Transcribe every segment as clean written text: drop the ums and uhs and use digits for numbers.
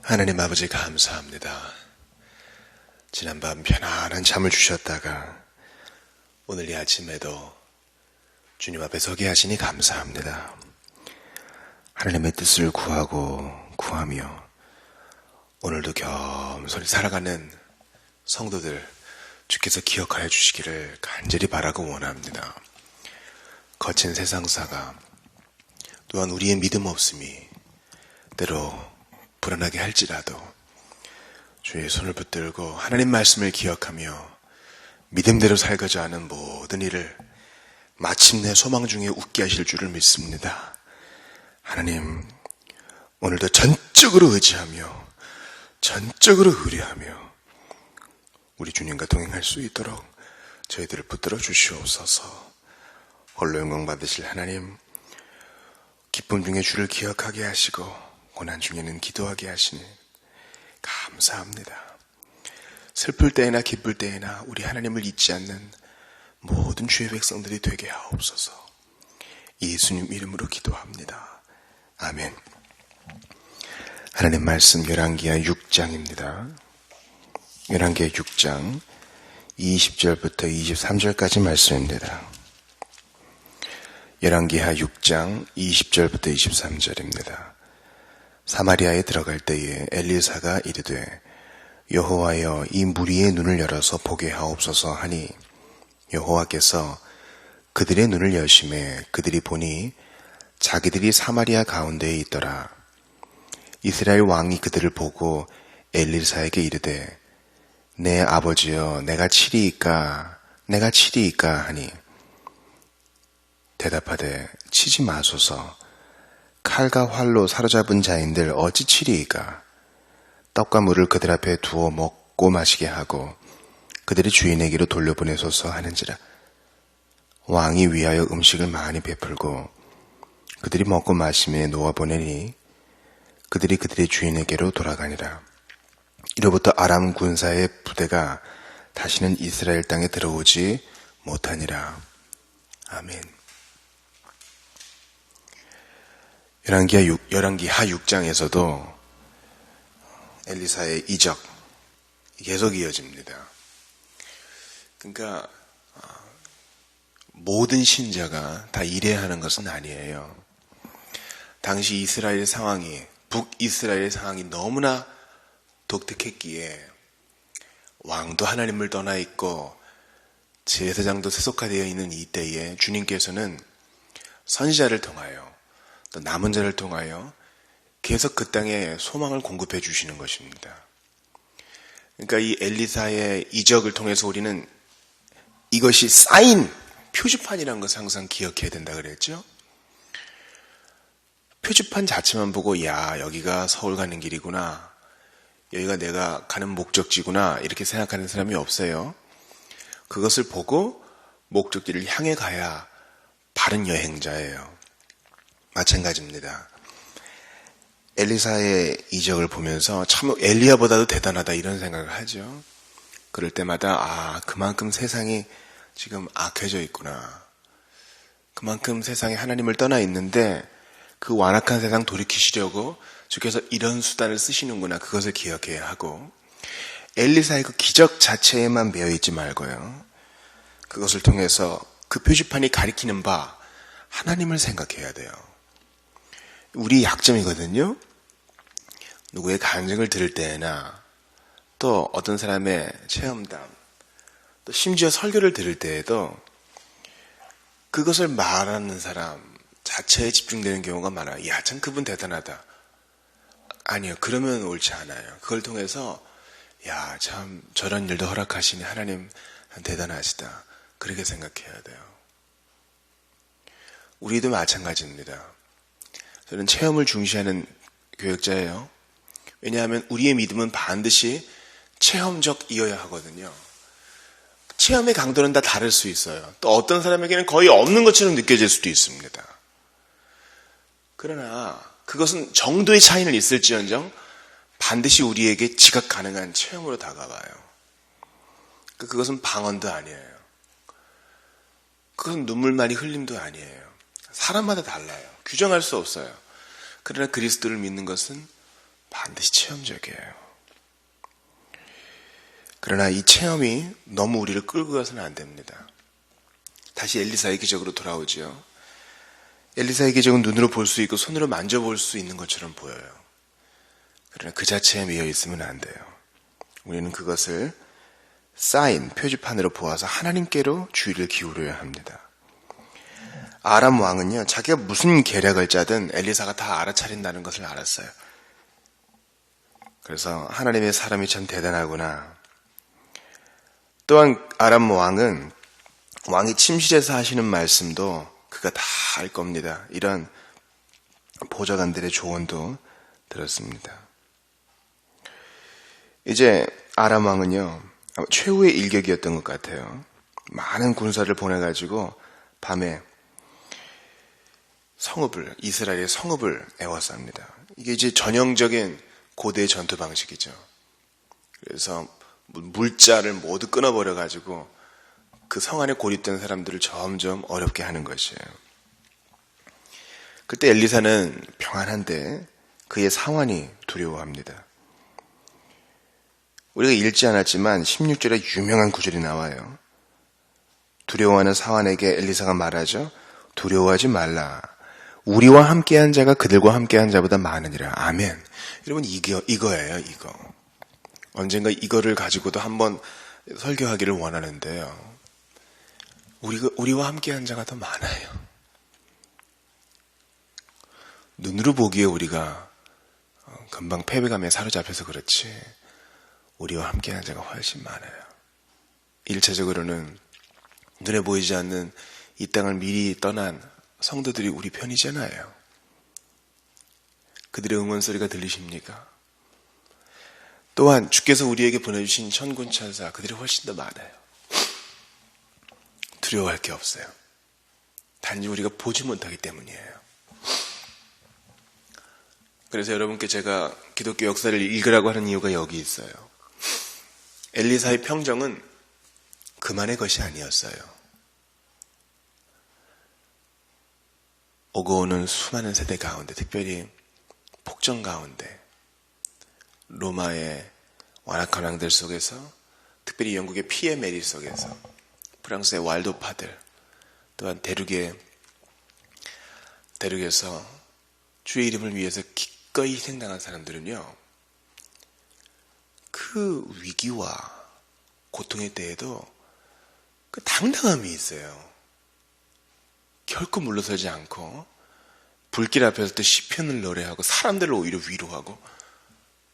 하나님 아버지 감사합니다. 지난밤 편안한 잠을 주셨다가 오늘 이 아침에도 주님 앞에 서게 하시니 감사합니다. 하나님의 뜻을 구하며 오늘도 겸손히 살아가는 성도들 주께서 기억하여 주시기를 간절히 바라고 원합니다. 거친 세상사가 또한 우리의 믿음 없음이 때로 불안하게 할지라도 주의 손을 붙들고 하나님 말씀을 기억하며 믿음대로 살고자 하는 모든 일을 마침내 소망 중에 웃게 하실 줄을 믿습니다. 하나님, 오늘도 전적으로 의지하며 전적으로 의뢰하며 우리 주님과 동행할 수 있도록 저희들을 붙들어 주시옵소서. 홀로 영광 받으실 하나님, 기쁨 중에 주를 기억하게 하시고 고난 중에는 기도하게 하시니 감사합니다. 슬플 때에나 기쁠 때에나 우리 하나님을 잊지 않는 모든 주의 백성들이 되게 하옵소서. 예수님 이름으로 기도합니다. 아멘. 하나님 말씀 열왕기하 6장입니다. 열왕기하 6장 20절부터 23절까지 말씀입니다. 열왕기하 6장 20절부터 23절입니다. 사마리아에 들어갈 때에 엘리사가 이르되 여호와여 이 무리의 눈을 열어서 보게 하옵소서 하니 여호와께서 그들의 눈을 여심해 그들이 보니 자기들이 사마리아 가운데에 있더라. 이스라엘 왕이 그들을 보고 엘리사에게 이르되 내 아버지여 내가 치리이까 하니 대답하되 치지 마소서. 칼과 활로 사로잡은 자인들 어찌 치리이까. 떡과 물을 그들 앞에 두어 먹고 마시게 하고 그들의 주인에게로 돌려보내소서 하는지라. 왕이 위하여 음식을 많이 베풀고 그들이 먹고 마심에 놓아보내니 그들이 그들의 주인에게로 돌아가니라. 이로부터 아람 군사의 부대가 다시는 이스라엘 땅에 들어오지 못하니라. 아멘. 열왕기하 6장에서도 엘리사의 이적 계속 이어집니다. 그러니까 모든 신자가 다 이래야 하는 것은 아니에요. 당시 이스라엘 상황이 북이스라엘 상황이 너무나 독특했기에 왕도 하나님을 떠나 있고 제사장도 세속화되어 있는 이때에 주님께서는 선지자를 통하여 또 남은 자를 통하여 계속 그 땅에 소망을 공급해 주시는 것입니다. 그러니까 이 엘리사의 이적을 통해서 우리는 이것이 사인, 표지판이라는 것을 항상 기억해야 된다 그랬죠. 표지판 자체만 보고 야 여기가 서울 가는 길이구나, 여기가 내가 가는 목적지구나 이렇게 생각하는 사람이 없어요. 그것을 보고 목적지를 향해 가야 바른 여행자예요. 마찬가지입니다. 엘리사의 이적을 보면서 참 엘리야보다도 대단하다 이런 생각을 하죠. 그럴 때마다 그만큼 세상이 지금 악해져 있구나. 그만큼 세상에 하나님을 떠나 있는데 그 완악한 세상 돌이키시려고 주께서 이런 수단을 쓰시는구나. 그것을 기억해야 하고 엘리사의 그 기적 자체에만 매여있지 말고요. 그것을 통해서 그 표지판이 가리키는 바 하나님을 생각해야 돼요. 우리 약점이거든요. 누구의 간증을 들을 때나 또 어떤 사람의 체험담 또 심지어 설교를 들을 때에도 그것을 말하는 사람 자체에 집중되는 경우가 많아요. 야, 참 그분 대단하다. 아니요, 그러면 옳지 않아요. 그걸 통해서 야, 참 저런 일도 허락하시니 하나님 대단하시다. 그렇게 생각해야 돼요. 우리도 마찬가지입니다. 저는 체험을 중시하는 교역자예요. 왜냐하면 우리의 믿음은 반드시 체험적이어야 하거든요. 체험의 강도는 다 다를 수 있어요. 또 어떤 사람에게는 거의 없는 것처럼 느껴질 수도 있습니다. 그러나 그것은 정도의 차이는 있을지언정 반드시 우리에게 지각 가능한 체험으로 다가와요. 그것은 방언도 아니에요. 그것은 눈물 많이 흘림도 아니에요. 사람마다 달라요. 규정할 수 없어요. 그러나 그리스도를 믿는 것은 반드시 체험적이에요. 그러나 이 체험이 너무 우리를 끌고 가서는 안 됩니다. 다시 엘리사의 기적으로 돌아오죠. 엘리사의 기적은 눈으로 볼 수 있고 손으로 만져볼 수 있는 것처럼 보여요. 그러나 그 자체에 미어 있으면 안 돼요. 우리는 그것을 사인, 표지판으로 보아서 하나님께로 주의를 기울여야 합니다. 아람 왕은요, 자기가 무슨 계략을 짜든 엘리사가 다 알아차린다는 것을 알았어요. 그래서 하나님의 사람이 참 대단하구나. 또한 아람 왕은 왕이 침실에서 하시는 말씀도 그가 다 알 겁니다. 이런 보좌관들의 조언도 들었습니다. 이제 아람 왕은요, 최후의 일격이었던 것 같아요. 많은 군사를 보내가지고 밤에 이스라엘의 성읍을 에워쌉니다. 이게 이제 전형적인 고대 전투 방식이죠. 그래서 물자를 모두 끊어버려가지고 그 성 안에 고립된 사람들을 점점 어렵게 하는 것이에요. 그때 엘리사는 평안한데 그의 상환이 두려워합니다. 우리가 읽지 않았지만 16절에 유명한 구절이 나와요. 두려워하는 사환에게 엘리사가 말하죠. 두려워하지 말라. 우리와 함께한 자가 그들과 함께한 자보다 많으니라. 아멘. 여러분, 이거예요, 이거. 언젠가 이거를 가지고도 한번 설교하기를 원하는데요. 우리와 함께한 자가 더 많아요. 눈으로 보기에 우리가 금방 패배감에 사로잡혀서 그렇지, 우리와 함께한 자가 훨씬 많아요. 1차적으로는 눈에 보이지 않는 이 땅을 미리 떠난 성도들이 우리 편이잖아요. 그들의 응원소리가 들리십니까? 또한 주께서 우리에게 보내주신 천군 천사, 그들이 훨씬 더 많아요. 두려워할 게 없어요. 단지 우리가 보지 못하기 때문이에요. 그래서 여러분께 제가 기독교 역사를 읽으라고 하는 이유가 여기 있어요. 엘리사의 평정은 그만의 것이 아니었어요. 오고 오는 수많은 세대 가운데, 특별히 폭정 가운데, 로마의 완악한 왕들 속에서, 특별히 영국의 피에 메리 속에서, 프랑스의 왈도파들, 또한 대륙에서 주의 이름을 위해서 기꺼이 희생당한 사람들은요, 그 위기와 고통에 대해도 그 당당함이 있어요. 결코 물러서지 않고 불길 앞에서 또 시편을 노래하고 사람들을 오히려 위로하고,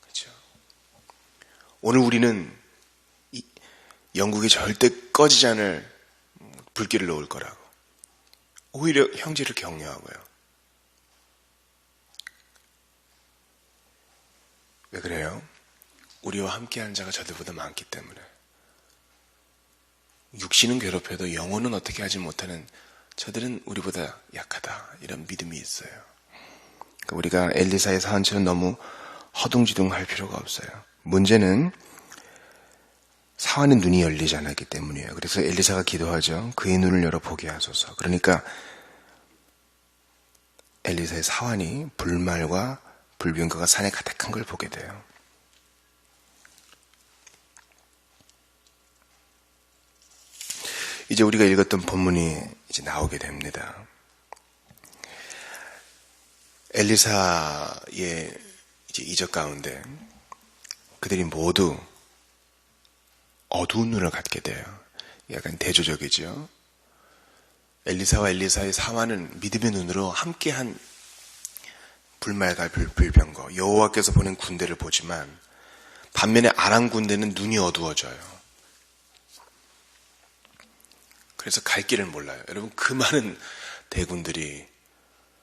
그렇죠? 오늘 우리는 영국이 절대 꺼지지 않을 불길을 놓을 거라고 오히려 형제를 격려하고요. 왜 그래요? 우리와 함께한 자가 저들보다 많기 때문에. 육신은 괴롭혀도 영혼은 어떻게 하지 못하는 저들은 우리보다 약하다, 이런 믿음이 있어요. 그러니까 우리가 엘리사의 사안처럼 너무 허둥지둥할 필요가 없어요. 문제는 사안의 눈이 열리지 않았기 때문이에요. 그래서 엘리사가 기도하죠. 그의 눈을 열어 보게 하소서. 그러니까 엘리사의 사환이 불말과 불병거가 산에 가득한 걸 보게 돼요. 이제 우리가 읽었던 본문이 이제 나오게 됩니다. 엘리사의 이제 이적 가운데 그들이 모두 어두운 눈을 갖게 돼요. 약간 대조적이죠. 엘리사와 엘리사의 사환은 믿음의 눈으로 함께한 불말과 불병거, 여호와께서 보낸 군대를 보지만, 반면에 아람 군대는 눈이 어두워져요. 그래서 갈 길을 몰라요. 여러분, 그 많은 대군들이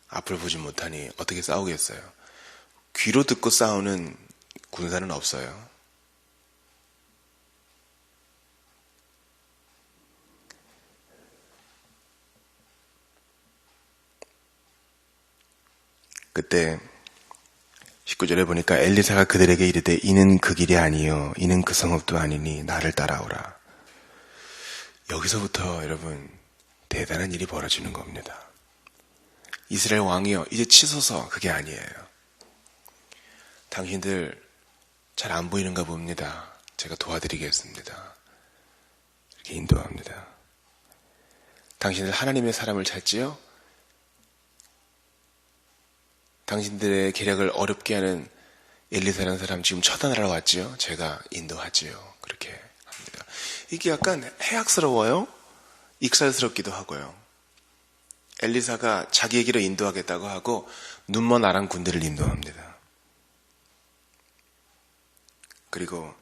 앞을 보지 못하니 어떻게 싸우겠어요? 귀로 듣고 싸우는 군사는 없어요. 그때 19절에 보니까 엘리사가 그들에게 이르되 이는 그 길이 아니요 이는 그 성읍도 아니니 나를 따라오라. 여기서부터 여러분 대단한 일이 벌어지는 겁니다. 이스라엘 왕이요, 이제 치소서. 그게 아니에요. 당신들 잘 안 보이는가 봅니다. 제가 도와드리겠습니다. 이렇게 인도합니다. 당신들 하나님의 사람을 찾지요? 당신들의 계략을 어렵게 하는 엘리사라는 사람 지금 처단하러 왔지요? 제가 인도하지요. 그렇게 합니다. 이게 약간 해악스러워요. 익살스럽기도 하고요. 엘리사가 자기에게로 인도하겠다고 하고 눈먼 아람 군대를 인도합니다. 그리고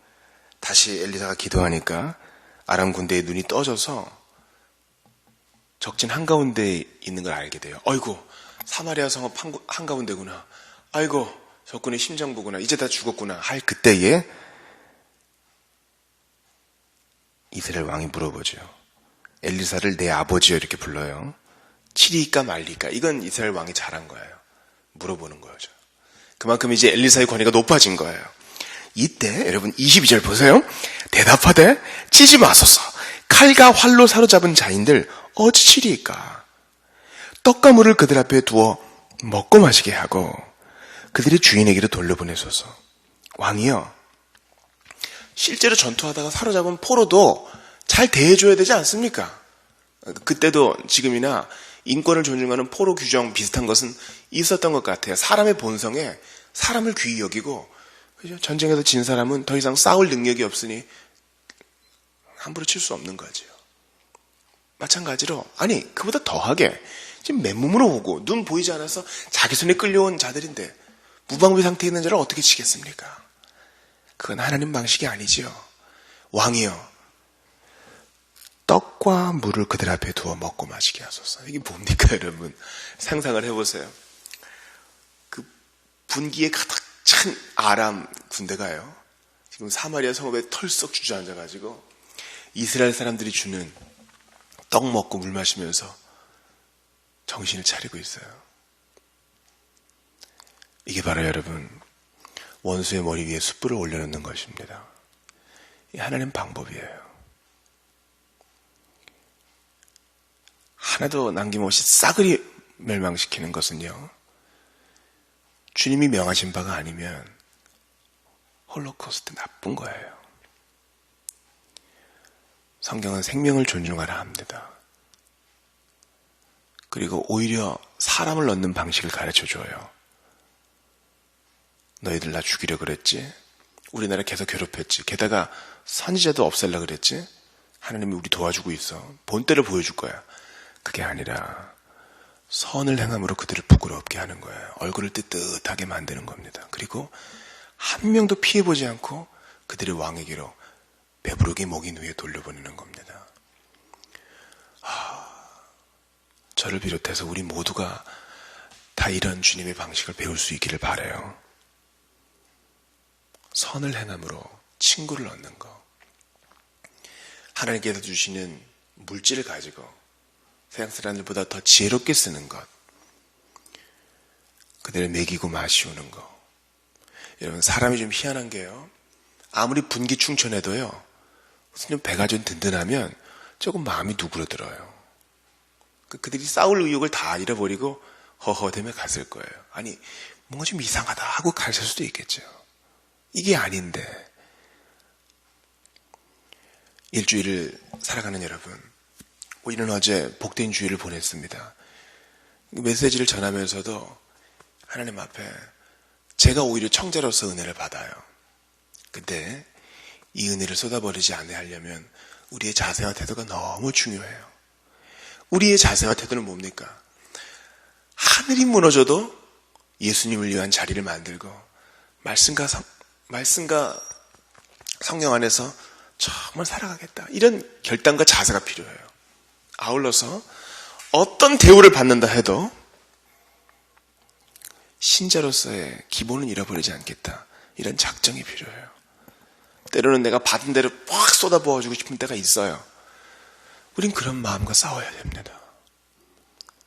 다시 엘리사가 기도하니까 아람 군대의 눈이 떠져서 적진 한가운데에 있는 걸 알게 돼요. 아이고, 사마리아 성읍 한가운데구나. 아이고, 적군의 심장부구나. 이제 다 죽었구나. 할 그때에 이스라엘 왕이 물어보죠. 엘리사를 내 아버지요 이렇게 불러요. 치리까 말리까. 이건 이스라엘 왕이 잘한 거예요. 물어보는 거죠. 그만큼 이제 엘리사의 권위가 높아진 거예요. 이때 여러분 22절 보세요. 대답하되 치지 마소서. 칼과 활로 사로잡은 자인들 어찌 치리이까. 떡과 물을 그들 앞에 두어 먹고 마시게 하고 그들의 주인에게로 돌려보내소서. 왕이요, 실제로 전투하다가 사로잡은 포로도 잘 대해줘야 되지 않습니까? 그때도 지금이나 인권을 존중하는 포로 규정 비슷한 것은 있었던 것 같아요. 사람의 본성에 사람을 귀히 여기고, 그죠? 전쟁에서 진 사람은 더 이상 싸울 능력이 없으니 함부로 칠 수 없는 거죠. 마찬가지로, 아니 그보다 더하게 지금 맨몸으로 오고 눈 보이지 않아서 자기 손에 끌려온 자들인데 무방비 상태에 있는 자를 어떻게 치겠습니까? 그건 하나님 방식이 아니지요. 왕이요, 떡과 물을 그들 앞에 두어 먹고 마시게 하소서. 이게 뭡니까 여러분? 상상을 해보세요. 그 분기에 가득 찬 아람 군대가요, 지금 사마리아 성읍에 털썩 주저앉아가지고 이스라엘 사람들이 주는 떡 먹고 물 마시면서 정신을 차리고 있어요. 이게 바로 여러분 원수의 머리 위에 숯불을 올려놓는 것입니다. 이 하나님 방법이에요. 하나도 남김없이 싸그리 멸망시키는 것은요, 주님이 명하신 바가 아니면 홀로코스트 나쁜 거예요. 성경은 생명을 존중하라 합니다. 그리고 오히려 사람을 넣는 방식을 가르쳐줘요. 너희들 나 죽이려 그랬지? 우리나라 계속 괴롭혔지? 게다가 선지자도 없앨라 그랬지? 하나님이 우리 도와주고 있어. 본때를 보여줄 거야. 그게 아니라 선을 행함으로 그들을 부끄럽게 하는 거예요. 얼굴을 뜨뜻하게 만드는 겁니다. 그리고 한 명도 피해보지 않고 그들의 왕에게로 배부르게 먹인 후에 돌려보내는 겁니다. 저를 비롯해서 우리 모두가 다 이런 주님의 방식을 배울 수 있기를 바라요. 선을 행함으로 친구를 얻는 것, 하나님께서 주시는 물질을 가지고 세상 사람들보다 더 지혜롭게 쓰는 것, 그들을 먹이고 마시우는 것. 여러분, 사람이 좀 희한한 게요, 아무리 분기 충천해도요, 좀 배가 좀 든든하면 조금 마음이 누그러들어요. 그들이 싸울 의욕을 다 잃어버리고 허허대며 갔을 거예요. 아니, 뭔가 좀 이상하다 하고 갔을 수도 있겠죠. 이게 아닌데, 일주일을 살아가는 여러분, 우리는 어제 복된 주일을 보냈습니다. 메시지를 전하면서도 하나님 앞에 제가 오히려 청자로서 은혜를 받아요. 근데 이 은혜를 쏟아버리지 않아야 하려면 우리의 자세와 태도가 너무 중요해요. 우리의 자세와 태도는 뭡니까? 하늘이 무너져도 예수님을 위한 자리를 만들고 말씀과 성령 안에서 정말 살아가겠다, 이런 결단과 자세가 필요해요. 아울러서 어떤 대우를 받는다 해도 신자로서의 기본은 잃어버리지 않겠다, 이런 작정이 필요해요. 때로는 내가 받은 대로 확 쏟아부어주고 싶은 때가 있어요. 우린 그런 마음과 싸워야 됩니다.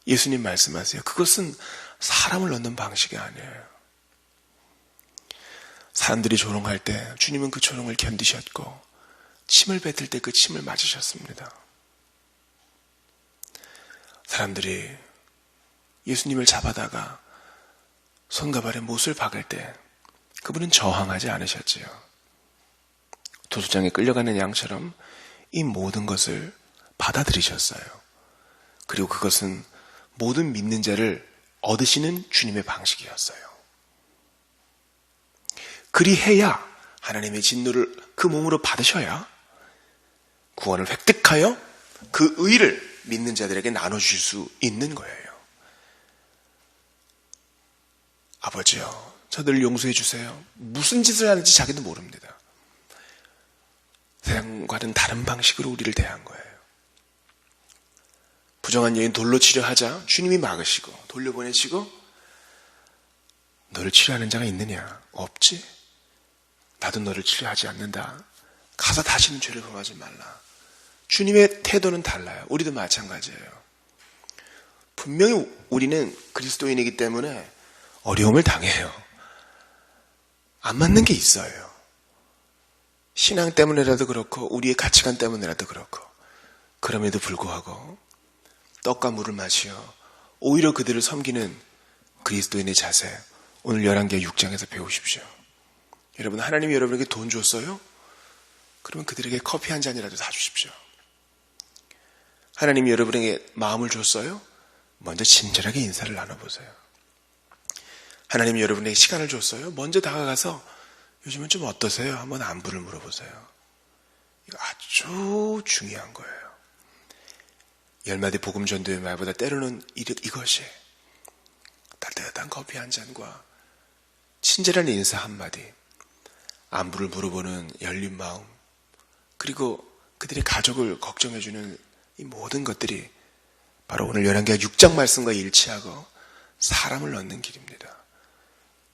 예수님 말씀하세요. 그것은 사람을 넣는 방식이 아니에요. 사람들이 조롱할 때 주님은 그 조롱을 견디셨고 침을 뱉을 때 그 침을 맞으셨습니다. 사람들이 예수님을 잡아다가 손과 발에 못을 박을 때 그분은 저항하지 않으셨지요. 도수장에 끌려가는 양처럼 이 모든 것을 받아들이셨어요. 그리고 그것은 모든 믿는 자를 얻으시는 주님의 방식이었어요. 그리해야 하나님의 진노를 그 몸으로 받으셔야 구원을 획득하여 그 의를 믿는 자들에게 나눠주실 수 있는 거예요. 아버지요, 저들을 용서해 주세요. 무슨 짓을 하는지 자기도 모릅니다. 세상과는 다른 방식으로 우리를 대한 거예요. 부정한 여인 돌로 치료하자 주님이 막으시고 돌려보내시고, 너를 치료하는 자가 있느냐? 없지. 나도 너를 치료하지 않는다. 가서 다시는 죄를 범하지 말라. 주님의 태도는 달라요. 우리도 마찬가지예요. 분명히 우리는 그리스도인이기 때문에 어려움을 당해요. 안 맞는 게 있어요. 신앙 때문에라도 그렇고 우리의 가치관 때문에라도 그렇고, 그럼에도 불구하고 떡과 물을 마시어 오히려 그들을 섬기는 그리스도인의 자세, 오늘 열왕기하 6장에서 배우십시오. 여러분, 하나님이 여러분에게 돈 줬어요? 그러면 그들에게 커피 한 잔이라도 사주십시오. 하나님이 여러분에게 마음을 줬어요? 먼저 친절하게 인사를 나눠보세요. 하나님이 여러분에게 시간을 줬어요? 먼저 다가가서 요즘은 좀 어떠세요? 한번 안부를 물어보세요. 이거 아주 중요한 거예요. 10마디 복음 전도의 말보다 때로는 이것이 따뜻한 커피 한 잔과 친절한 인사 한마디, 안부를 물어보는 열린 마음, 그리고 그들의 가족을 걱정해주는 이 모든 것들이 바로 오늘 열왕기하 6장 말씀과 일치하고 사람을 얻는 길입니다.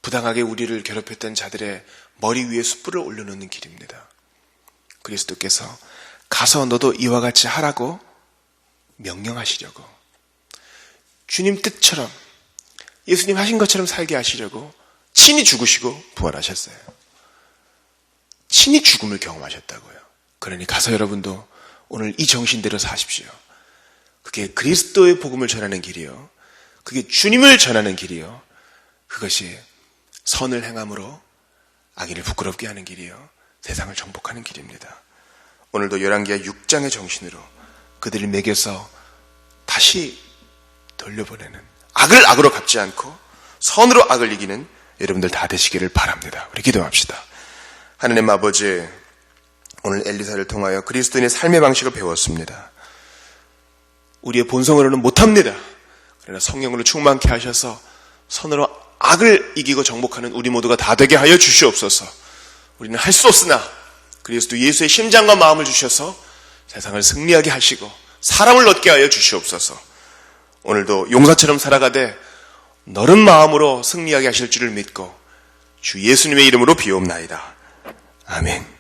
부당하게 우리를 괴롭혔던 자들의 머리 위에 숯불을 올려놓는 길입니다. 그리스도께서 가서 너도 이와 같이 하라고 명령하시려고, 주님 뜻처럼 예수님 하신 것처럼 살게 하시려고 친히 죽으시고 부활하셨어요. 친히 죽음을 경험하셨다고요. 그러니 가서 여러분도 오늘 이 정신대로 사십시오. 그게 그리스도의 복음을 전하는 길이요, 그게 주님을 전하는 길이요, 그것이 선을 행함으로 악인을 부끄럽게 하는 길이요, 세상을 정복하는 길입니다. 오늘도 열왕기하 6장의 정신으로 그들을 매겨서 다시 돌려보내는, 악을 악으로 갚지 않고 선으로 악을 이기는 여러분들 다 되시기를 바랍니다. 우리 기도합시다. 하나님 아버지, 오늘 엘리사를 통하여 그리스도인의 삶의 방식을 배웠습니다. 우리의 본성으로는 못합니다. 그러나 성령으로 충만케 하셔서 선으로 악을 이기고 정복하는 우리 모두가 다 되게 하여 주시옵소서. 우리는 할 수 없으나 그리스도 예수의 심장과 마음을 주셔서 세상을 승리하게 하시고 사람을 얻게 하여 주시옵소서. 오늘도 용사처럼 살아가되 너른 마음으로 승리하게 하실 줄을 믿고 주 예수님의 이름으로 비옵나이다. 아멘.